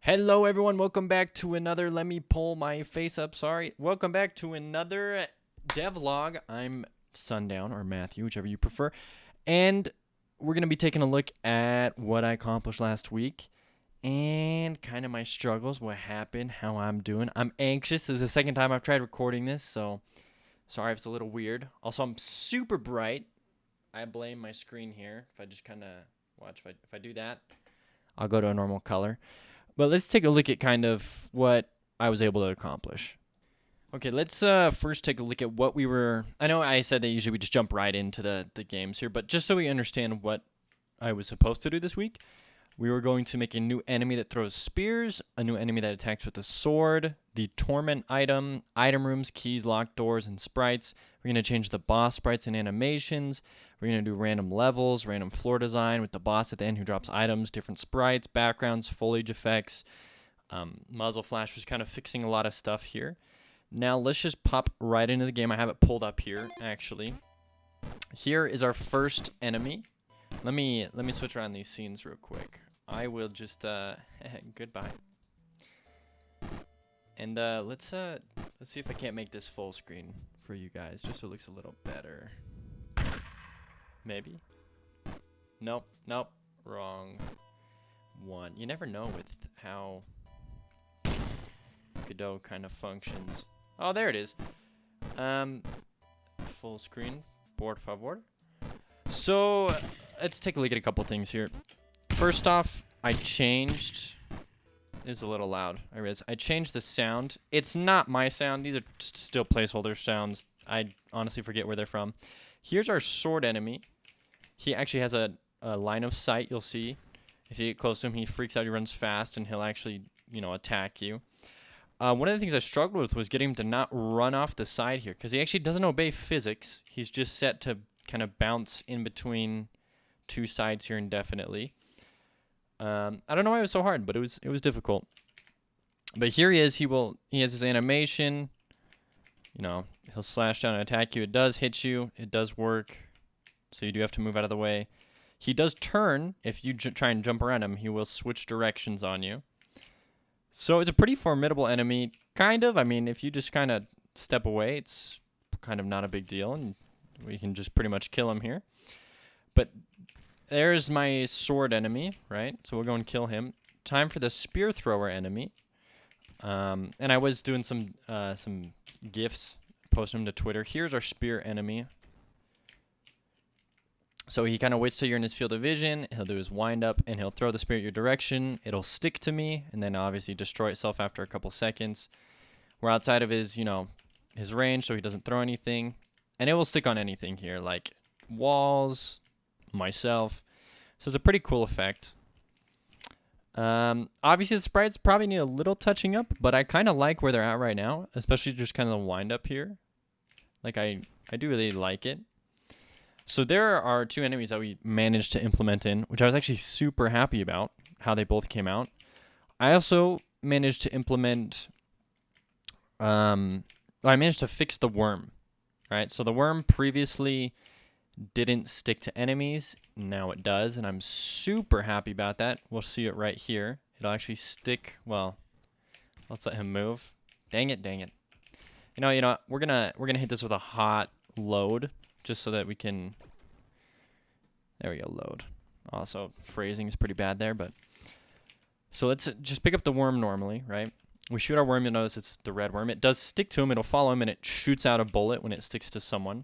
Hello everyone, welcome back to another, let me pull my face up, sorry. Welcome back to another devlog. I'm Sundown, or Matthew, whichever you prefer. And we're going to be taking a look at what I accomplished last week. And kind of my struggles, what happened, how I'm doing. I'm anxious. This is the second time I've tried recording this, so sorry if it's a little weird. Also, I'm super bright. I blame my screen here. If I just kind of watch, if I do that, I'll go to a normal color. But let's take a look at kind of what I was able to accomplish. Okay, let's first take a look at what we were... I know I said that usually we just jump right into the games here, but just so we understand what I was supposed to do this week, we were going to make a new enemy that throws spears, a new enemy that attacks with a sword, the torment item, item rooms, keys, locked doors, and sprites. We're going to change the boss sprites and animations. We're going to do random levels, random floor design with the boss at the end who drops items, different sprites, backgrounds, foliage effects. Muzzle flash was kind of fixing a lot of stuff here. Now let's just pop right into the game. I have it pulled up here, actually. Here is our first enemy. Let me switch around these scenes real quick. I will just goodbye. And let's see if I can't make this full screen for you guys, just so it looks a little better. Maybe. Nope, wrong one. You never know with how Godot kind of functions. Oh, there it is. Full screen, por favor. So let's take a look at a couple things here. First off, I changed... It's a little loud. I changed the sound. It's not my sound. These are still placeholder sounds. I honestly forget where they're from. Here's our sword enemy. He actually has a line of sight, you'll see. If you get close to him, he freaks out, he runs fast, and he'll actually, attack you. One of the things I struggled with was getting him to not run off the side here, because he actually doesn't obey physics. He's just set to kind of bounce in between two sides here indefinitely. I don't know why it was so hard, but it was difficult. But here he is. He has his animation. He'll slash down and attack you. It does hit you. It does work. So you do have to move out of the way. He does turn. If you try and jump around him, he will switch directions on you. So it's a pretty formidable enemy, kind of. I mean, if you just kind of step away, it's kind of not a big deal, and we can just pretty much kill him here. But there's my sword enemy, right? So we'll go and kill him. Time for the spear thrower enemy. And I was doing some GIFs, posting them to Twitter. Here's our spear enemy. So he kind of waits till you're in his field of vision. He'll do his wind up, and he'll throw the spear at your direction. It'll stick to me, and then obviously destroy itself after a couple seconds. We're outside of his, his range, so he doesn't throw anything. And it will stick on anything here, like walls, myself. So it's a pretty cool effect. Obviously the sprites probably need a little touching up, but I kind of like where they're at right now, especially just kind of the wind up here. Like I do really like it. So there are two enemies that we managed to implement in, which I was actually super happy about how they both came out. I also managed to implement I managed to fix the worm, right? So the worm previously didn't stick to enemies. Now it does, and I'm super happy about that. We'll see it right here. It'll actually stick. Well, let's let him move. Dang it. You know, we're gonna hit this with a hot load just so that we can. There we go, load. Also, phrasing is pretty bad there, but so let's just pick up the worm normally, right? We shoot our worm. You'll notice it's the red worm. It does stick to him. It'll follow him, and it shoots out a bullet when it sticks to someone.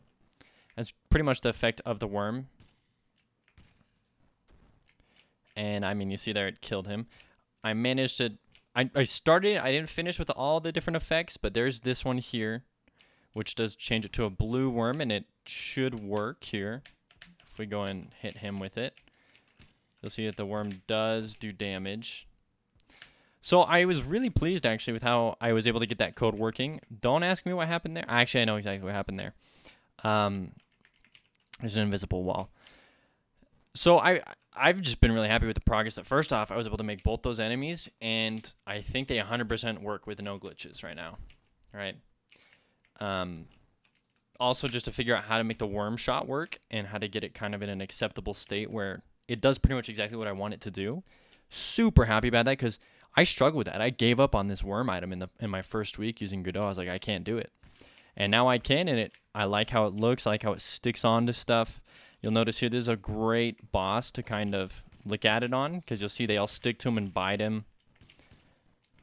That's pretty much the effect of the worm. And I mean, you see there, it killed him. I managed to, I started, I didn't finish with all the different effects, but there's this one here, which does change it to a blue worm, and it should work here. If we go and hit him with it, you'll see that the worm does do damage. So I was really pleased, actually, with how I was able to get that code working. Don't ask me what happened there. Actually, I know exactly what happened there. There's an invisible wall. So I've just been really happy with the progress. That first off, I was able to make both those enemies, and I think they 100% work with no glitches right now. All right. Also, just to figure out how to make the worm shot work and how to get it kind of in an acceptable state where it does pretty much exactly what I want it to do. Super happy about that because I struggled with that. I gave up on this worm item in my first week using Godot. I was like, I can't do it. And now I can, and I like how it looks. I like how it sticks onto stuff. You'll notice here, this is a great boss to kind of look at it on, because you'll see they all stick to him and bite him.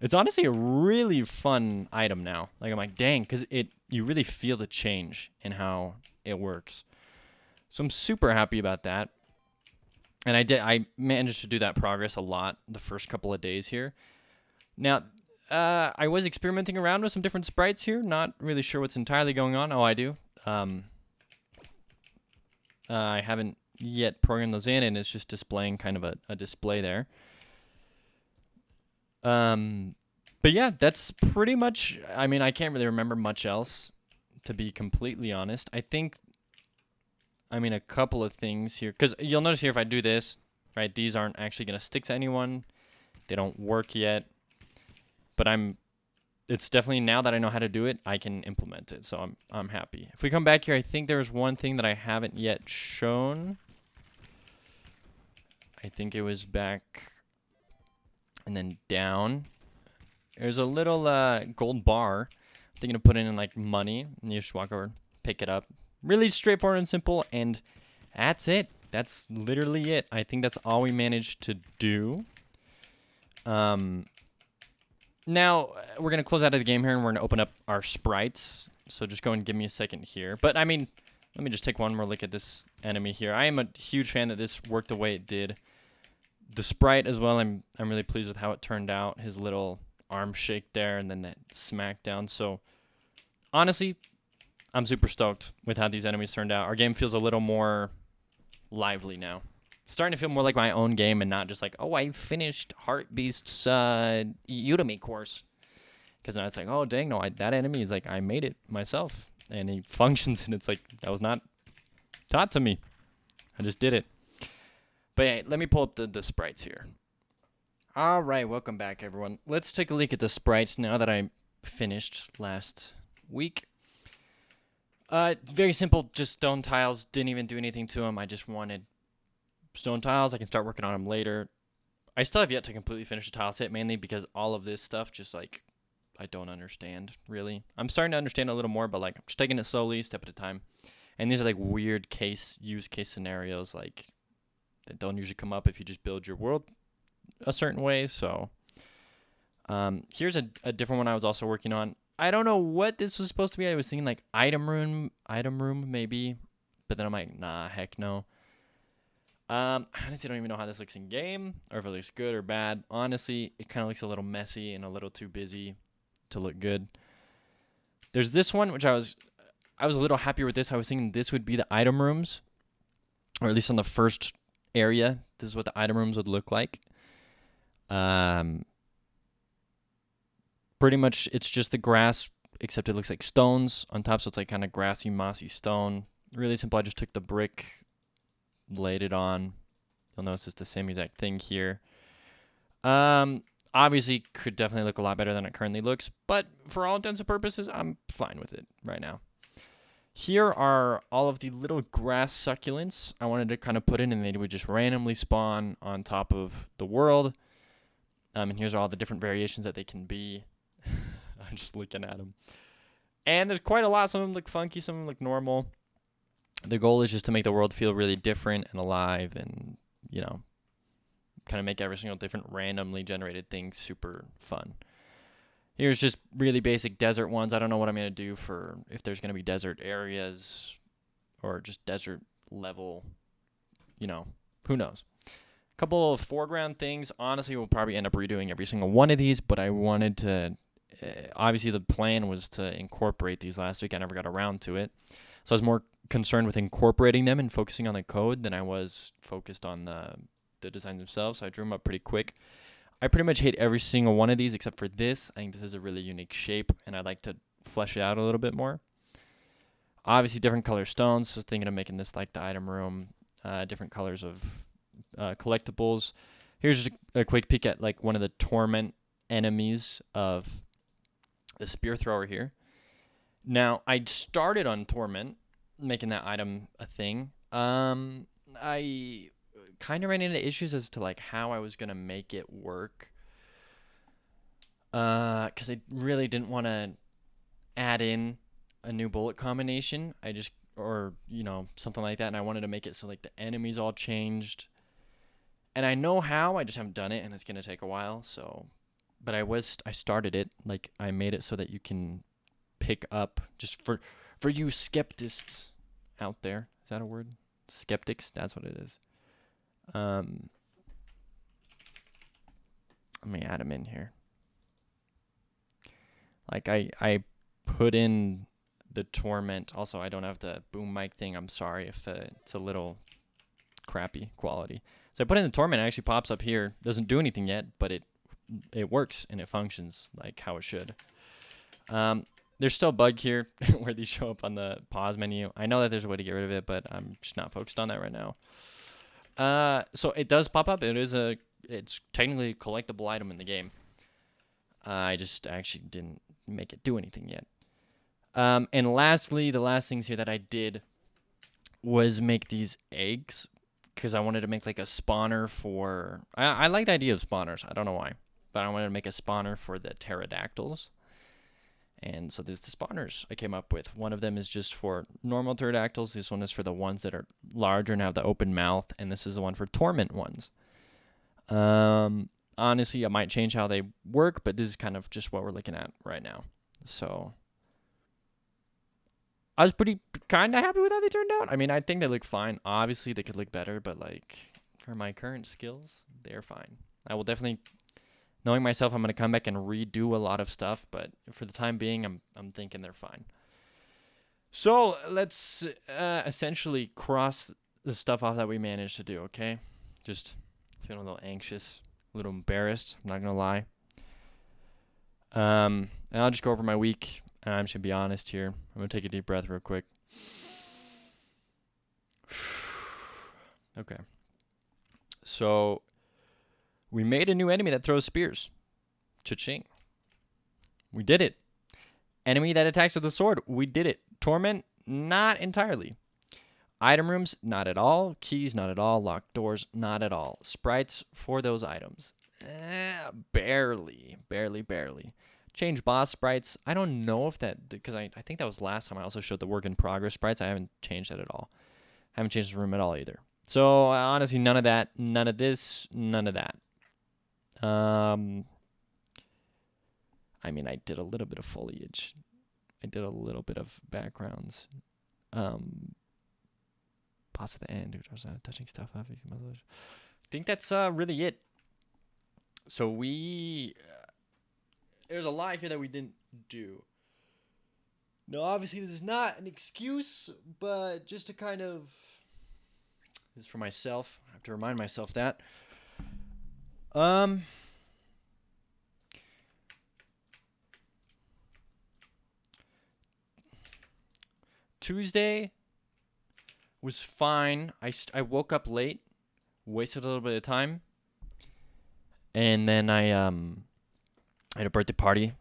It's honestly a really fun item now. Like, I'm like, dang, because you really feel the change in how it works. So I'm super happy about that. And I managed to do that progress a lot the first couple of days here. Now, I was experimenting around with some different sprites here. Not really sure what's entirely going on. Oh, I do. I haven't yet programmed those in, and it's just displaying kind of a display there. But yeah, that's pretty much, I mean, I can't really remember much else, to be completely honest. I mean, a couple of things here, because you'll notice here if I do this, right, these aren't actually going to stick to anyone. They don't work yet. But it's definitely, now that I know how to do it, I can implement it. So I'm happy. If we come back here, I think there's one thing that I haven't yet shown. I think it was back and then down. There's a little gold bar. I'm thinking of putting in like money, and you just walk over, pick it up. Really straightforward and simple, and that's it. That's literally it. I think that's all we managed to do. Now, we're going to close out of the game here, and we're going to open up our sprites. So just go and give me a second here. But, I mean, let me just take one more look at this enemy here. I am a huge fan that this worked the way it did. The sprite as well, I'm really pleased with how it turned out. His little arm shake there, and then that smackdown. So, honestly, I'm super stoked with how these enemies turned out. Our game feels a little more lively now. Starting to feel more like my own game and not just like, oh, I finished Heartbeast's Udemy course. Because now it's like, oh, dang, no, that enemy is like, I made it myself. And he functions, and it's like, that was not taught to me. I just did it. But hey, let me pull up the sprites here. All right, welcome back, everyone. Let's take a look at the sprites now that I finished last week. Very simple, just stone tiles. Didn't even do anything to them. I just wanted stone tiles. I can start working on them later. I still have yet to completely finish the tile set, mainly because all of this stuff just like I don't understand really. I'm starting to understand a little more, but like I'm just taking it slowly, step at a time. And these are like weird use case scenarios like that don't usually come up if you just build your world a certain way. So here's a different one I was also working on. I don't know what this was supposed to be. I was thinking like item room maybe, but then I'm like, nah, heck no. Honestly, I don't even know how this looks in game, or if it looks good or bad. Honestly, it kind of looks a little messy and a little too busy to look good. There's this one, which I was a little happier with this. I was thinking this would be the item rooms, or at least on the first area. This is what the item rooms would look like. Pretty much, it's just the grass, except it looks like stones on top, so it's like kind of grassy, mossy stone. Really simple. I just took the brick, laid it on. You'll notice it's the same exact thing here. Obviously could definitely look a lot better than it currently looks, but for all intents and purposes, I'm fine with it right now. Here are all of the little grass succulents I wanted to kind of put in, and they would just randomly spawn on top of the world. And here's all the different variations that they can be. I'm just looking at them. And there's quite a lot. Some of them look funky, some of them look normal. The goal is just to make the world feel really different and alive, and, you know, kind of make every single different randomly generated thing super fun. Here's just really basic desert ones. I don't know what I'm going to do for if there's going to be desert areas or just desert level, you know, who knows. A couple of foreground things. Honestly, we'll probably end up redoing every single one of these, but I wanted to, obviously the plan was to incorporate these last week. I never got around to it. So I was more concerned with incorporating them and focusing on the code than I was focused on the designs themselves. So I drew them up pretty quick. I pretty much hate every single one of these except for this. I think this is a really unique shape, and I'd like to flesh it out a little bit more. Obviously, different color stones. Just thinking of making this like the item room. Different colors of collectibles. Here's just a quick peek at like one of the torment enemies of the spear thrower here. Now, I started on torment, making that item a thing. I kind of ran into issues as to like how I was gonna make it work. Because I really didn't want to add in a new bullet combination. Or something like that, and I wanted to make it so like the enemies all changed. And I know how, I just haven't done it, and it's gonna take a while. So, but I started it, like I made it so that you can pick up, just for you skeptics out there. Is that a word? Skeptics, that's what it is. Let me add them in here. Like I put in the torment. Also, I don't have the boom mic thing. I'm sorry if it's a little crappy quality. So I put in the torment. It actually pops up here. Doesn't do anything yet, but it works and it functions like how it should. There's still a bug here where these show up on the pause menu. I know that there's a way to get rid of it, but I'm just not focused on that right now. So it does pop up. It's technically a collectible item in the game. I just actually didn't make it do anything yet. And lastly, the last things here that I did was make these eggs, because I wanted to make like a spawner for... I like the idea of spawners. I don't know why. But I wanted to make a spawner for the pterodactyls. And so there's the spawners I came up with. One of them is just for normal pterodactyls. This one is for the ones that are larger and have the open mouth. And this is the one for torment ones. Honestly, I might change how they work, but this is kind of just what we're looking at right now. So I was kind of happy with how they turned out. I mean, I think they look fine. Obviously, they could look better, but like for my current skills, they're fine. I will definitely, knowing myself, I'm going to come back and redo a lot of stuff, but for the time being, I'm thinking they're fine. So let's essentially cross the stuff off that we managed to do, okay? Just feeling a little anxious, a little embarrassed, I'm not going to lie. And I'll just go over my week. I'm just going to be honest here. I'm going to take a deep breath real quick. Okay. So we made a new enemy that throws spears. Cha-ching. We did it. Enemy that attacks with a sword. We did it. Torment, not entirely. Item rooms, not at all. Keys, not at all. Locked doors, not at all. Sprites for those items. Barely. Change boss sprites. I don't know if that, because I think that was last time I also showed the work in progress sprites. I haven't changed that at all. I haven't changed the room at all either. So honestly, none of that, none of this, none of that. I mean, I did a little bit of foliage. I did a little bit of backgrounds. Boss at the end, which was touching stuff up. I think that's really it. So there's a lot here that we didn't do. No, obviously this is not an excuse, but just to kind of, this is for myself. I have to remind myself that. Tuesday was fine. I woke up late, wasted a little bit of time, and then I had a birthday party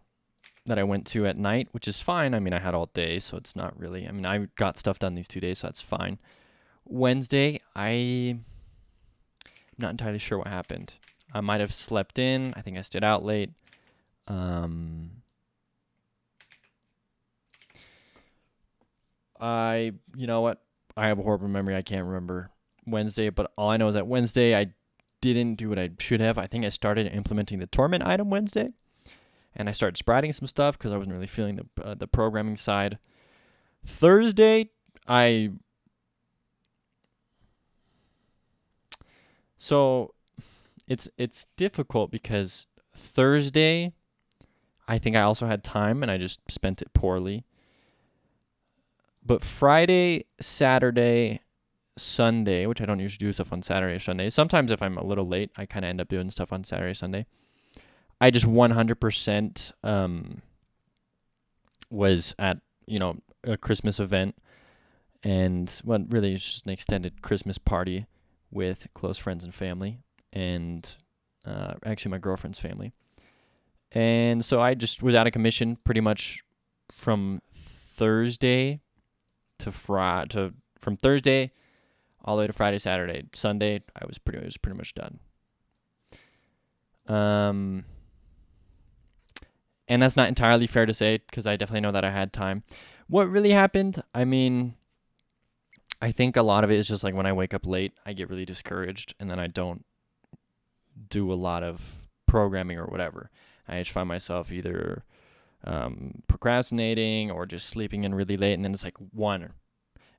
that I went to at night, which is fine. I mean, I had all day, so it's not really... I mean, I got stuff done these 2 days, so that's fine. Wednesday, I'm not entirely sure what happened. I might have slept in. I think I stayed out late. You know what? I have a horrible memory. I can't remember Wednesday, but all I know is that Wednesday I didn't do what I should have. I think I started implementing the torment item Wednesday, and I started spriting some stuff because I wasn't really feeling the programming side. Thursday, so it's difficult because Thursday, I think I also had time and I just spent it poorly. But Friday, Saturday, Sunday, which I don't usually do stuff on Saturday or Sunday. Sometimes if I'm a little late, I kind of end up doing stuff on Saturday, Sunday. I just 100% was at, a Christmas event, and what really is just an extended Christmas party with close friends and family, and actually my girlfriend's family. And so I just was out of commission pretty much from Thursday to from Thursday all the way to Friday, Saturday. Sunday, I was pretty much done. And that's not entirely fair to say, because I definitely know that I had time. What really happened? I mean, I think a lot of it is just like when I wake up late, I get really discouraged, and then I don't do a lot of programming or whatever. I just find myself either procrastinating or just sleeping in really late, and then it's like 1,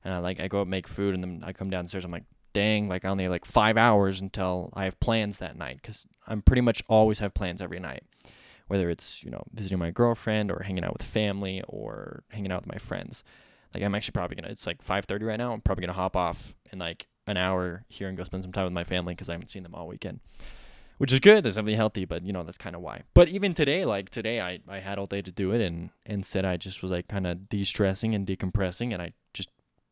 and I go up make food, and then I come downstairs. I'm like, dang, like I only have like 5 hours until I have plans that night, because I'm pretty much always have plans every night, whether it's visiting my girlfriend or hanging out with family or hanging out with my friends. Like I'm actually probably gonna. It's like 5:30 right now. I'm probably gonna hop off in like an hour here and go spend some time with my family, because I haven't seen them all weekend. Which is good. That's definitely healthy, but that's kind of why. But even today, I had all day to do it, and instead I just was like kind of de-stressing and decompressing, and I just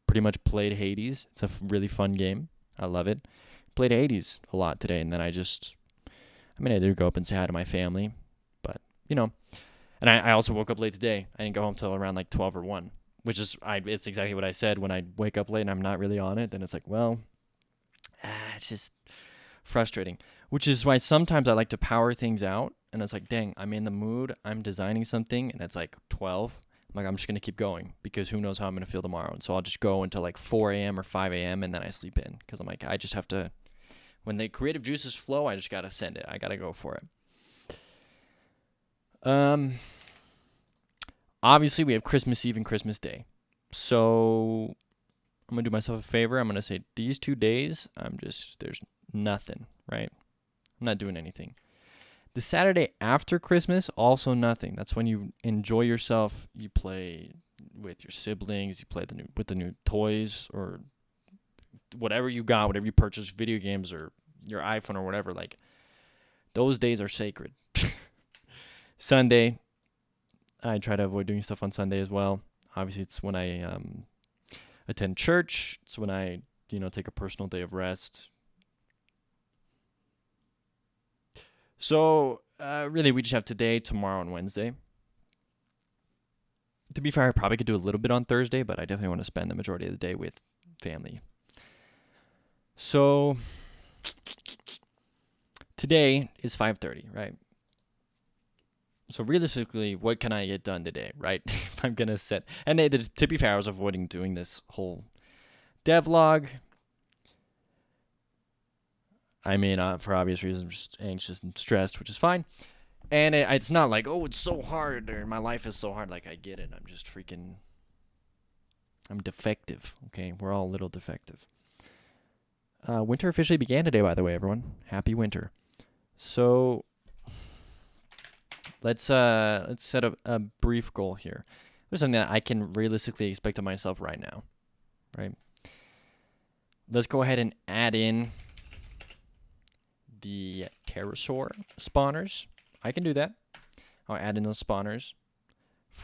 pretty much played Hades. It's a really fun game. I love it. Played Hades a lot today, and then I did go up and say hi to my family, but and I also woke up late today. I didn't go home till around like 12 or 1, which is it's exactly what I said. When I wake up late and I'm not really on it, then it's like, well, it's just frustrating. Which is why sometimes I like to power things out, and it's like, dang, I'm in the mood, I'm designing something, and it's like 12. I'm like, I'm just going to keep going, because who knows how I'm going to feel tomorrow. And so I'll just go until like 4 a.m. or 5 a.m., and then I sleep in, because I'm like, I just have to, when the creative juices flow, I just got to send it. I got to go for it. Obviously, we have Christmas Eve and Christmas Day. So I'm going to do myself a favor. I'm going to say these 2 days, there's nothing, right? I'm not doing anything. The Saturday after Christmas, also nothing. That's when you enjoy yourself. You play with your siblings. You play with the new toys or whatever you got, whatever you purchased, video games or your iPhone or whatever. Like, those days are sacred. Sunday, I try to avoid doing stuff on Sunday as well. Obviously, it's when I attend church. It's when I take a personal day of rest. So, really, we just have today, tomorrow, and Wednesday. To be fair, I probably could do a little bit on Thursday, but I definitely want to spend the majority of the day with family. So, today is 5:30, right? So, realistically, what can I get done today, right? If I'm going to set... And to be fair, I was avoiding doing this whole devlog. I mean, for obvious reasons, I'm just anxious and stressed, which is fine. And it's not like, oh, it's so hard, or my life is so hard. Like, I get it. I'm just I'm defective, okay? We're all a little defective. Winter officially began today, by the way, everyone. Happy winter. So, let's set a brief goal here. There's something that I can realistically expect of myself right now, right? Let's go ahead and add in the pterosaur spawners. I can do that. I'll add in those spawners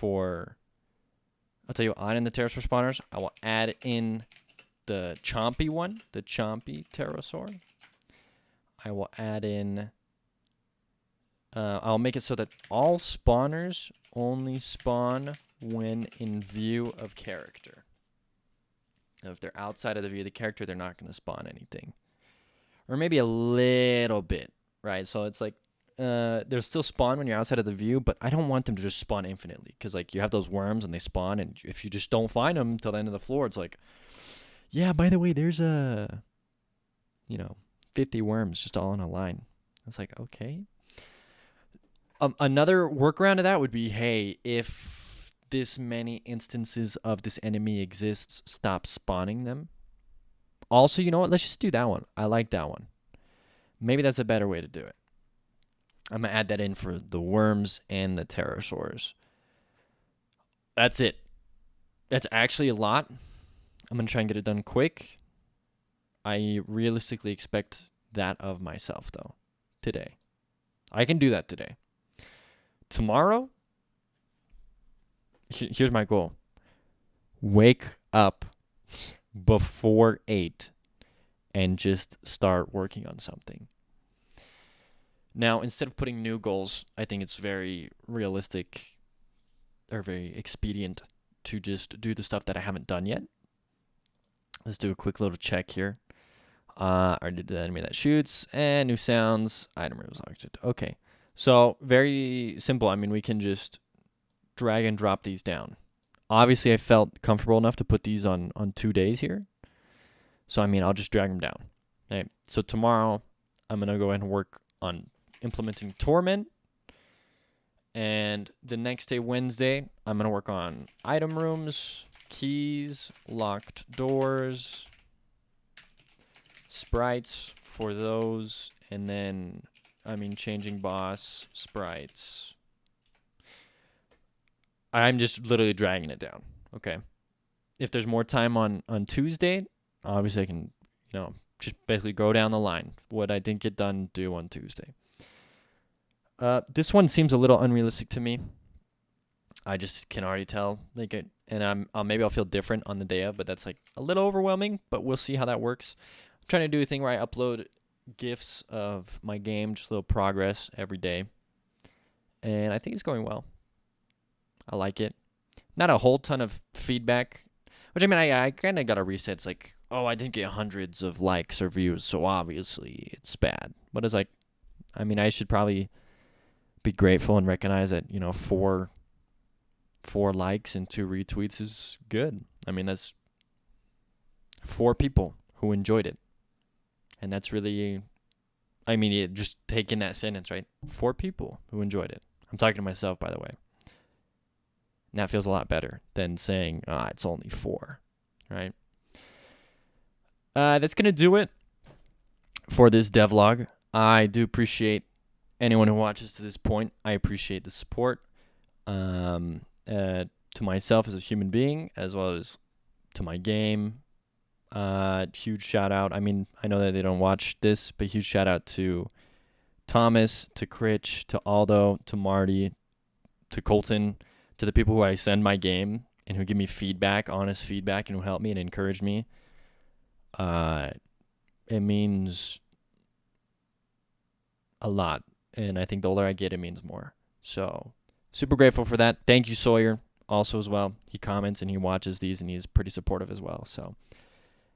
I'll tell you what, in the pterosaur spawners, I will add in the chompy one, the chompy pterosaur. I will add in, I'll make it so that all spawners only spawn when in view of character. Now, if they're outside of the view of the character, they're not going to spawn anything. Or maybe a little bit, right? So it's like, they'll still spawn when you're outside of the view, but I don't want them to just spawn infinitely, because like you have those worms and they spawn, and if you just don't find them till the end of the floor, it's like, yeah, by the way, there's 50 worms just all in a line. It's like, okay. Another workaround to that would be, hey, if this many instances of this enemy exists, stop spawning them. Also, you know what? Let's just do that one. I like that one. Maybe that's a better way to do it. I'm going to add that in for the worms and the pterosaurs. That's it. That's actually a lot. I'm going to try and get it done quick. I realistically expect that of myself, though, today. I can do that today. Tomorrow, here's my goal. Wake up before 8 and just start working on something. Now, instead of putting new goals, I think it's very realistic or very expedient to just do the stuff that I haven't done yet. Let's do a quick little check here. I did the enemy that shoots and new sounds. Item removes object. Okay. So very simple. I mean, we can just drag and drop these down. Obviously, I felt comfortable enough to put these on 2 days here. So, I mean, I'll just drag them down. Okay. So tomorrow, I'm going to go ahead and work on implementing Torment. And the next day, Wednesday, I'm going to work on item rooms, keys, locked doors, sprites for those, and then, I mean, changing boss, sprites. I'm just literally dragging it down, okay? If there's more time on Tuesday, obviously I can, just basically go down the line. What I didn't get done, do on Tuesday. This one seems a little unrealistic to me. I just can already tell, and maybe I'll feel different on the day of, but that's like a little overwhelming, but we'll see how that works. I'm trying to do a thing where I upload GIFs of my game, just a little progress every day, and I think it's going well. I like it. Not a whole ton of feedback, which I mean, I kind of got to reset. It's like, oh, I didn't get hundreds of likes or views, so obviously it's bad. But it's like, I mean, I should probably be grateful and recognize that, 4 likes and 2 retweets is good. I mean, that's 4 people who enjoyed it. And that's really, I mean, just take in that sentence, right? 4 people who enjoyed it. I'm talking to myself, by the way. And that feels a lot better than saying, it's only 4, right? That's going to do it for this devlog. I do appreciate anyone who watches to this point. I appreciate the support to myself as a human being, as well as to my game. Huge shout out. I mean, I know that they don't watch this, but huge shout out to Thomas, to Critch, to Aldo, to Marty, to Colton, to the people who I send my game and who give me feedback, honest feedback, and who help me and encourage me. It means a lot, and I think the older I get, it means more. So, super grateful for that. Thank you, Sawyer, also as well. He comments and he watches these, and he's pretty supportive as well. So,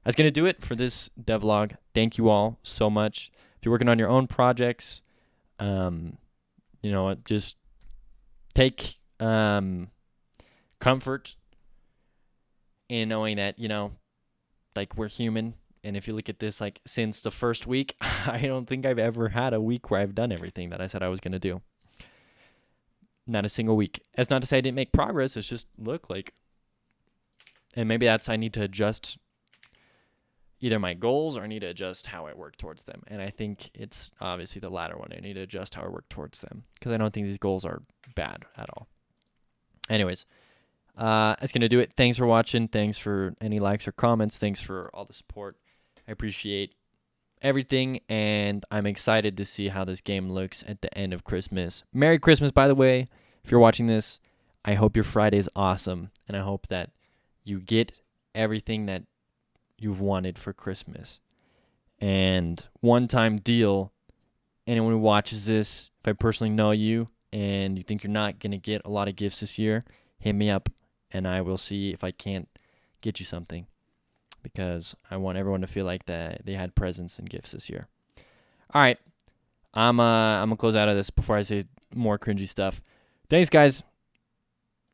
that's going to do it for this devlog. Thank you all so much. If you're working on your own projects, just take comfort in knowing that, we're human. And if you look at this, since the first week, I don't think I've ever had a week where I've done everything that I said I was going to do. Not a single week. That's not to say I didn't make progress. It's just, and maybe I need to adjust either my goals or I need to adjust how I work towards them. And I think it's obviously the latter one. I need to adjust how I work towards them because I don't think these goals are bad at all. Anyways, that's going to do it. Thanks for watching. Thanks for any likes or comments. Thanks for all the support. I appreciate everything, and I'm excited to see how this game looks at the end of Christmas. Merry Christmas, by the way. If you're watching this, I hope your Friday is awesome, and I hope that you get everything that you've wanted for Christmas. And one-time deal, anyone who watches this, if I personally know you and you think you're not going to get a lot of gifts this year, hit me up, and I will see if I can't get you something. Because I want everyone to feel like that they had presents and gifts this year. All right. I'm going to close out of this before I say more cringy stuff. Thanks, guys.